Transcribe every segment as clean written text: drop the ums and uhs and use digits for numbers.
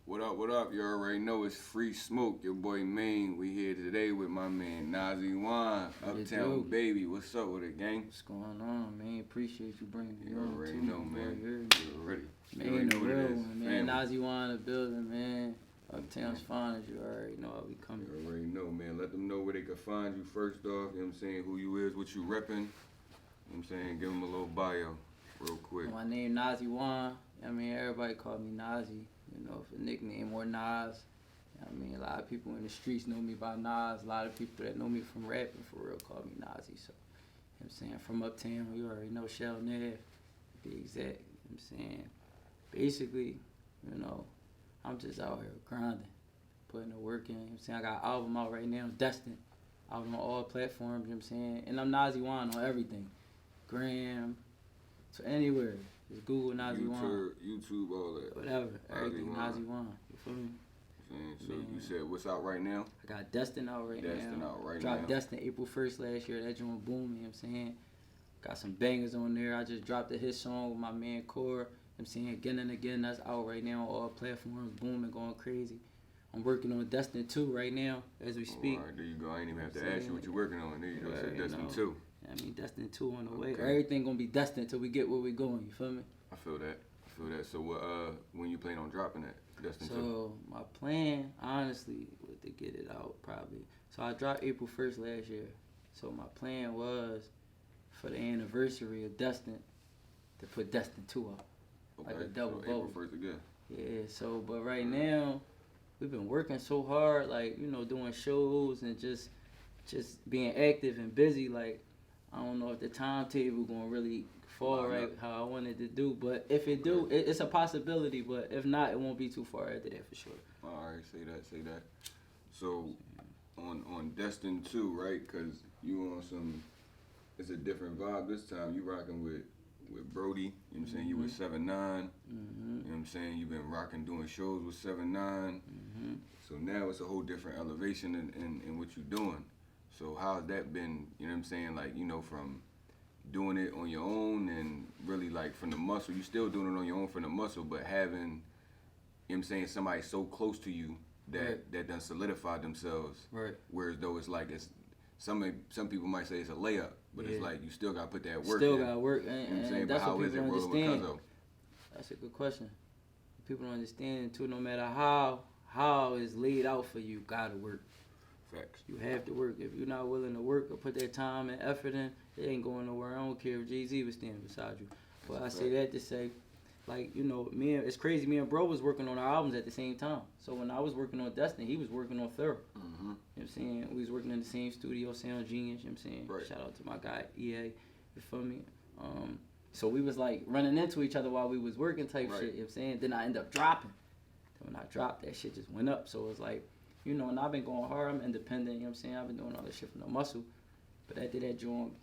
What up, what up? You already know it's Free Smoke, your boy Maine. We here today with my man Nazijaun, Uptown Baby. What's up with it, gang? What's going on, man? Appreciate you bringing me on. You already know, man. You already. Man, the real one, man. Nazijaun in the building, man. Uptown's finest, you already know how we coming. You already know, man. Let them know where they can find you first off. You know what I'm saying? Who you is, what you repping. You know what I'm saying? Give them a little bio real quick. My name Nazijaun. I mean, everybody call me Nazi. You know, for a nickname or Nas. I mean, a lot of people in the streets know me by Nas. A lot of people that know me from rapping for real call me Nazi. So, you know what I'm saying? From Uptown, you already know Shell Nev, to be exact. You know what I'm saying? Basically, you know, I'm just out here grinding, putting the work in. You know what I'm saying? I got an album out right now, Destined, out on all platforms, you know what I'm saying? And I'm Nazijaun on everything. Gram, so anywhere. Just Google Nazijaun. YouTube, all that. Whatever. Everything Nazijaun. You feel me? So you said what's out right now? I got Destined out right now. Destined out right Dropped now. Destined April 1st last year. That joint booming, you know what I'm saying? Got some bangers on there. I just dropped a hit song with my man Core. You know what I'm saying? Again and again. That's out right now on all platforms. Booming, going crazy. I'm working on Destined 2 right now as we speak. All right, there you go. I ain't even have to ask you what you're working on. There you go. So Destined 2. I mean, Destined 2 on the way. Everything gonna be destined till we get where we going. You feel me? I feel that. So when you plan on dropping that? Destined 2? So my plan, honestly, was to get it out probably. So I dropped April 1st last year. So my plan was for the anniversary of Destined to put Destined 2 out. Okay. Like a double so April 1st again. Yeah, so but right now we've been working so hard, like, you know, doing shows and just being active and busy. Like, I don't know if the timetable gonna really fall right how I wanted to do, but if it do, it's a possibility. But if not, it won't be too far after that for sure. All right, say that. So on Destined 2, right? Cause you on some, it's a different vibe this time. You rocking with Brody. You know what I'm saying? You with 7'9". You know what I'm saying? You've been rocking, doing shows with 7'9". So now it's a whole different elevation in what you're doing. So how's that been, you know what I'm saying, like, you know, from doing it on your own and really like from the muscle, you still doing it on your own from the muscle, but having, you know what I'm saying, somebody so close to you that done solidified themselves. Right. Whereas though it's like, some people might say it's a layup, but it's like you still got to put that work Still in. got to work, You know what I'm saying? and that's but what people don't understand. With That's a good question. People don't understand too, no matter how it's laid out for you, gotta work. Facts. You have to work. If you're not willing to work or put that time and effort in, it ain't going nowhere. I don't care if Jay-Z was standing beside you. But I say that to say, like, you know, it's crazy. Me and Bro was working on our albums at the same time. So when I was working on Destiny, he was working on Thorough. You know what I'm saying? We was working in the same studio, Sound Genius, you know what I'm saying? Right. Shout out to my guy, EA. You feel me? So we was like running into each other while we was working type shit, you know what I'm saying? Then I end up dropping. Then when I dropped, that shit just went up. So it was like, you know, and I've been going hard. I'm independent, you know what I'm saying? I've been doing all this shit for no muscle. But after that joint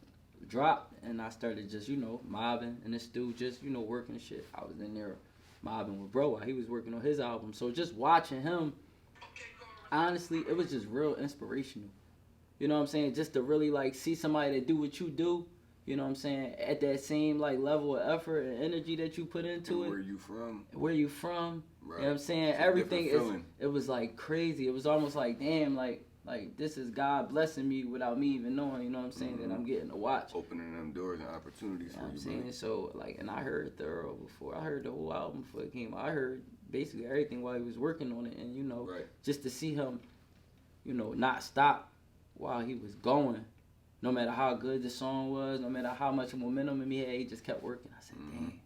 dropped, and I started just, you know, mobbing in the studio, just, you know, working shit. I was in there mobbing with Bro while he was working on his album. So just watching him, honestly, it was just real inspirational. You know what I'm saying? Just to really, like, see somebody that do what you do, you know what I'm saying, at that same, like, level of effort and energy that you put into it. Where you from? Where you from. Right. You know what I'm saying? It's everything it was like crazy. It was almost like, damn, like this is God blessing me without me even knowing, you know what I'm saying, that I'm getting to watch. Opening them doors and opportunities for you. You know what I'm saying? So, like, and I heard Thorough before. I heard the whole album before it came out. I heard basically everything while he was working on it. And, you know, just to see him, you know, not stop while he was going, no matter how good the song was, no matter how much momentum he had, he just kept working. I said, dang.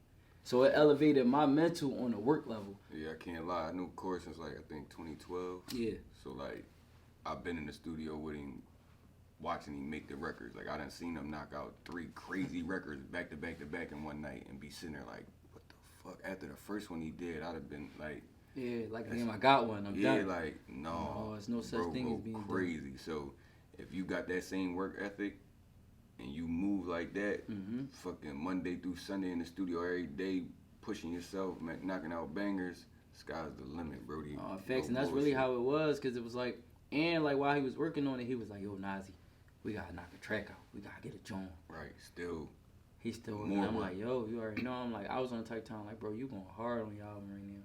So it elevated my mental on the work level. Yeah, I can't lie. I knew Corey since, like, I think 2012. Yeah. So, like, I've been in the studio with him, watching him make the records. Like, I done seen him knock out 3 crazy records back to back to back in one night and be sitting there like, what the fuck? After the first one he did, I'd have been like... Yeah, like, damn, I got one. I'm done. Yeah, like, no. There's no such thing as being crazy. So, if you got that same work ethic, and you move like that, fucking Monday through Sunday in the studio every day, pushing yourself, knocking out bangers, sky's the limit, Brody. Facts, and that's really how it was, because it was like, and like while he was working on it, he was like, yo, Nazi, we gotta knock a track out. We gotta get a joint. Right, still. He's still working. I'm like, yo, you already know. I'm like, I was on the type time, like, bro, you going hard on your album right now.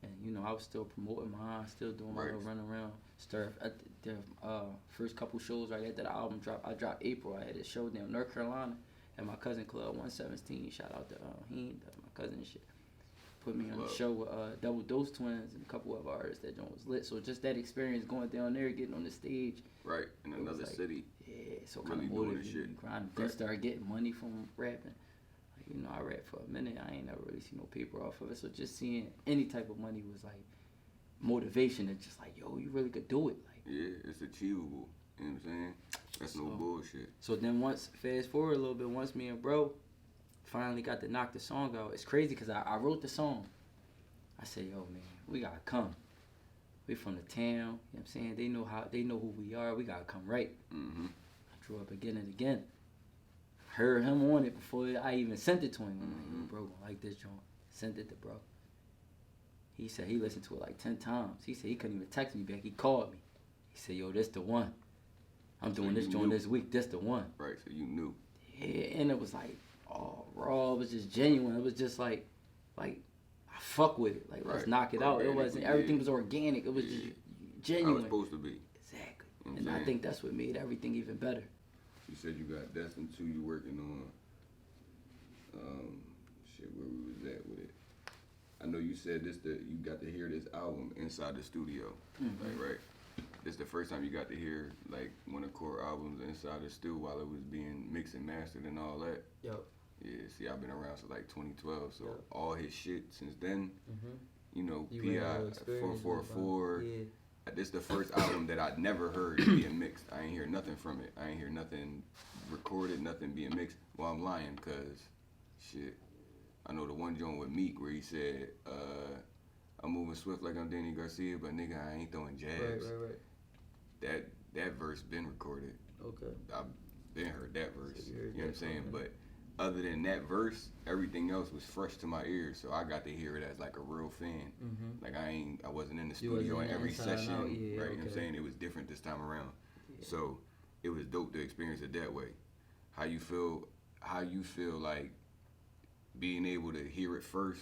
And you know, I was still promoting mine, still doing my little run around stuff. At the first couple shows right after the album dropped, I dropped April. I had a show down in North Carolina at my cousin club 117. Shout out to he, that's my cousin and shit. Put me on the show with Double Dose Twins and a couple of artists. That joint was lit. So just that experience going down there, getting on the stage. Right, in another city. Yeah, so really kind of doing motivated me, grinding. Then started getting money from rapping. Like, you know, I rapped for a minute. I ain't never really seen no paper off of it. So just seeing any type of money was like motivation. It's just like, yo, you really could do it. Like, yeah, it's achievable. You know what I'm saying? That's no bullshit. So then fast forward a little bit, once me and bro finally got to knock the song out. It's crazy because I wrote the song. I said, yo, man, we gotta come. We from the town, you know what I'm saying? They know who we are. We gotta come right. Mm-hmm. I drew up again and again. Heard him on it before I even sent it to him. I'm like, yo, bro, gonna like this joint. Sent it to bro. He said he listened to it like 10 times. He said he couldn't even text me back. He called me. He said, yo, this the one. I'm doing this joint this week. This the one. Right, so you knew. Yeah, and it was like, oh, raw. It was just genuine. It was just like I fuck with it. Like, let's knock it out. It wasn't, everything was organic. It was just genuine. How it's supposed to be. Exactly. You know and I think that's what made everything even better. You said you got Destined 2, you working on, where we was at with it. I know you said you got to hear this album inside the studio, like, right? This the first time you got to hear, like, one of the core albums inside the studio while it was being mixed and mastered and all that. Yep. Yeah, see, I've been around since like 2012, so all his shit since then, you know, You P.I. 444. Yeah. This the first album that I'd never heard being mixed. I ain't hear nothing from it. I ain't hear nothing recorded, nothing being mixed. Well, I'm lying, because, shit, I know the one joint with Meek where he said, I'm moving swift like I'm Danny Garcia, but nigga, I ain't throwing jabs. Right. That verse been recorded. Okay. I've been heard that verse. So you know what I'm saying? But other than that verse, everything else was fresh to my ears, so I got to hear it as like a real fan. Like I wasn't in the studio in every session, right? You know what I'm saying? It was different this time around. Yeah. So it was dope to experience it that way. How you feel like being able to hear it first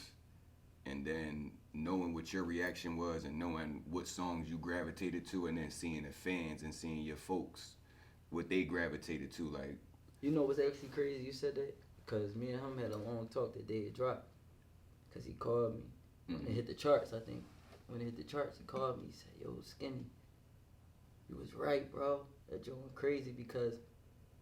and then knowing what your reaction was and knowing what songs you gravitated to, and then seeing the fans and seeing your folks, what they gravitated to, like. You know what's actually crazy you said that? Because me and him had a long talk the day it dropped. Because he called me. When it hit the charts, I think. When it hit the charts, he called me. He said, yo, Skinny, you was right, bro. That joint went crazy because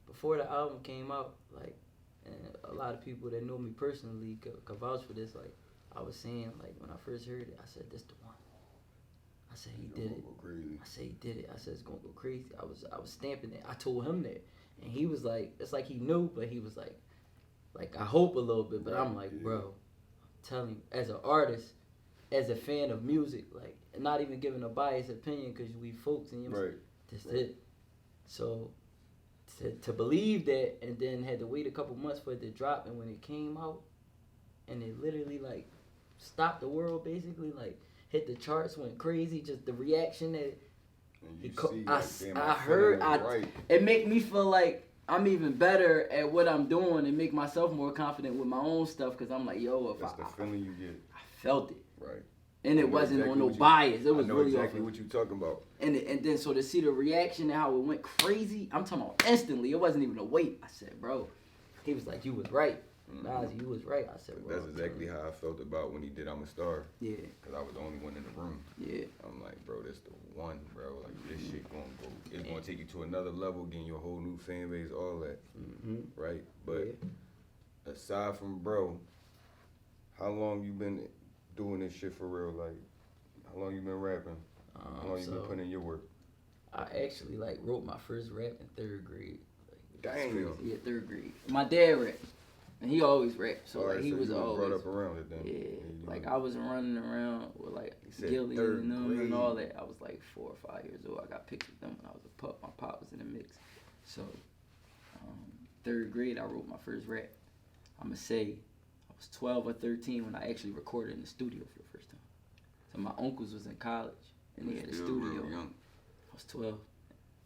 before the album came out, like, and a lot of people that know me personally could vouch for this, like, I was saying, like, when I first heard it, I said, this the one. I said, he did it. I said, he did it. I said, it's going to go crazy. I was stamping it. I told him that. And he was like, it's like he knew, but he was like, I hope a little bit. But I'm like, bro, I'm telling you, as an artist, as a fan of music, like, not even giving a biased opinion because we folks, and you know, that's it. So to believe that, and then had to wait a couple months for it to drop, and when it came out, and it literally, like, stopped the world, basically, like, hit the charts, went crazy, just the reaction that it make me feel like I'm even better at what I'm doing and make myself more confident with my own stuff, because I'm like, yo, that's the feeling you get. I felt it. Right. And it wasn't on no bias. It was really exactly what you talking about. And then so to see the reaction and how it went crazy, I'm talking about instantly. It wasn't even a wait. I said, bro. He was like, you was right. Nazi, you was right. I said, bro. That's exactly how I felt about when he did I'm a Star. Yeah. Because I was the only one in the room. Yeah. I'm like, bro, that's the one, bro. Like, this shit gonna go. It's gonna take you to another level, getting your whole new fan base, all that. Right? But aside from bro, how long you been doing this shit for real? Like, how long you been rapping? How long you been putting in your work? I actually, like, wrote my first rap in 3rd grade. Like, damn. Yeah, 3rd grade. My dad rapped. And he always rapped, so like, he was always brought up around it then. Yeah, like I was running around with like Gilly and them and all that. I was like 4 or 5 years old. I got pictures of them when I was a pup. My pop was in the mix. So 3rd grade, I wrote my first rap. I'ma say I was 12 or 13 when I actually recorded in the studio for the first time. So my uncles was in college and they had a studio. Real young. I was 12,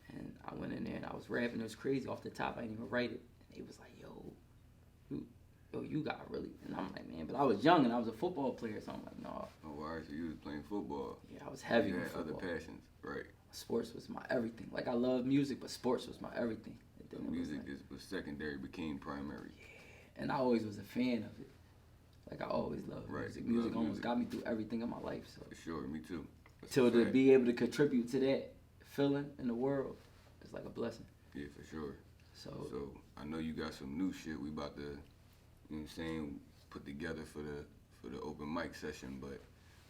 and I went in there and I was rapping. It was crazy. Off the top, I didn't even write it. And they was like, yo. yo, you got really, and I'm like, man, but I was young and I was a football player, so I'm like, no. Oh, alright, so you was playing football. Yeah, I was heavy You in had football. other passions, right? Sports was my everything. Like, I love music, but sports was my everything. So music was secondary, became primary. Yeah, and I always was a fan of it. Like, I always loved music. Music almost got me through everything in my life. So for sure, me too. To be able to contribute to that feeling in the world, it's like a blessing. Yeah, for sure. So I know you got some new shit we about to, you know what I'm saying, put together for the open mic session, but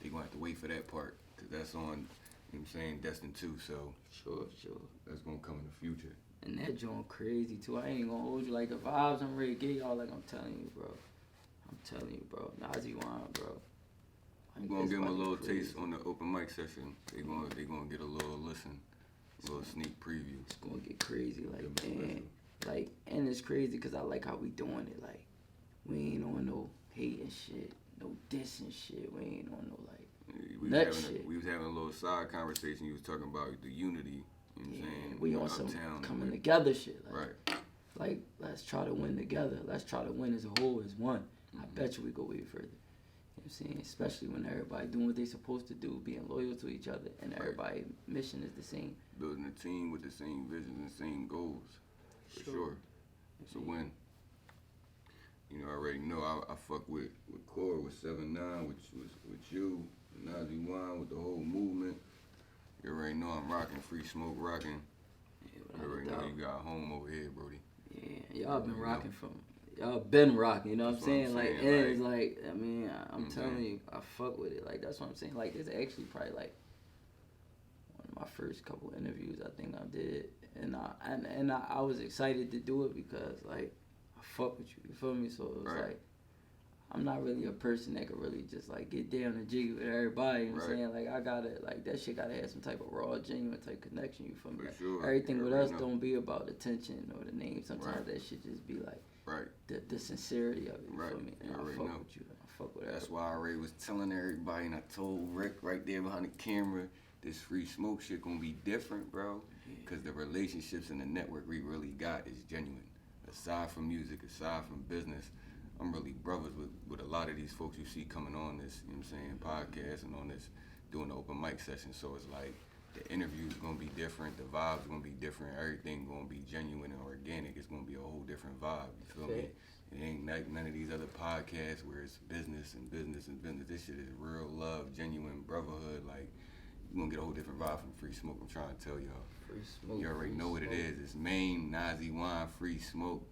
they gonna have to wait for that part, cause that's on, you know what I'm saying, Destined 2, so sure. that's gonna come in the future. And that joint crazy too. I ain't gonna hold you, like the vibes I'm ready to get y'all, like I'm telling you, bro. Nazijaun, bro. I'm gonna give them a little taste on the open mic session. They gonna get a little listen, a little sneak preview. It's gonna get crazy, like, man. Like, and it's crazy because I like how we doing it. Like, we ain't on no hating shit, no dissing shit. We ain't on no, like, shit. We was having a little side conversation. You was talking about the unity, you know what I'm saying? We on some coming together shit. Like, right. Like, let's try to win together. Let's try to win as a whole, as one. I bet you we go way further. You know what I'm saying? Especially when everybody doing what they supposed to do, being loyal to each other, and everybody's mission is the same. Building a team with the same vision and same goals. For sure. So when, you know, I already know I fuck with Core, with 7-9, with you, Nazijaun, with the whole movement. You already know I'm rocking, Free Smoke rocking. Yeah, you already know you got home over here, Brody. Yeah, y'all been rocking y'all been rocking, you know what I'm saying? Like, saying, it's like, I mean, I'm telling you, I fuck with it. Like, that's what I'm saying. Like, it's actually probably like one of my first couple interviews I think I did. And I was excited to do it because, like, I fuck with you feel me? So it was like, I'm not really a person that could really just, like, get down and jiggy with everybody, you know what I'm saying? Like, I gotta, like, that shit gotta have some type of raw, genuine type connection, you feel me? For sure. Everything with us don't be about attention or the name. Sometimes that shit just be like, the sincerity of it, you feel me? And I fuck with you. I fuck with That's why I already was telling everybody, and I told Rick right there behind the camera, this Free Smoke shit gonna be different, bro. Because the relationships and the network we really got is genuine. Aside from music, aside from business, I'm really brothers with a lot of these folks you see coming on this, you know what I'm saying, podcast and on this, doing the open mic session. So it's like, the interview's gonna be different, the vibe's gonna be different, everything gonna be genuine and organic. It's gonna be a whole different vibe, you feel me? It ain't like none of these other podcasts where it's business and business and business. This shit is real love, genuine brotherhood. Like, you're gonna get a whole different vibe from Free Smoke. I'm trying to tell y'all. Free Smoke. You already know what it is. It's Maine, Nazijaun, Free Smoke.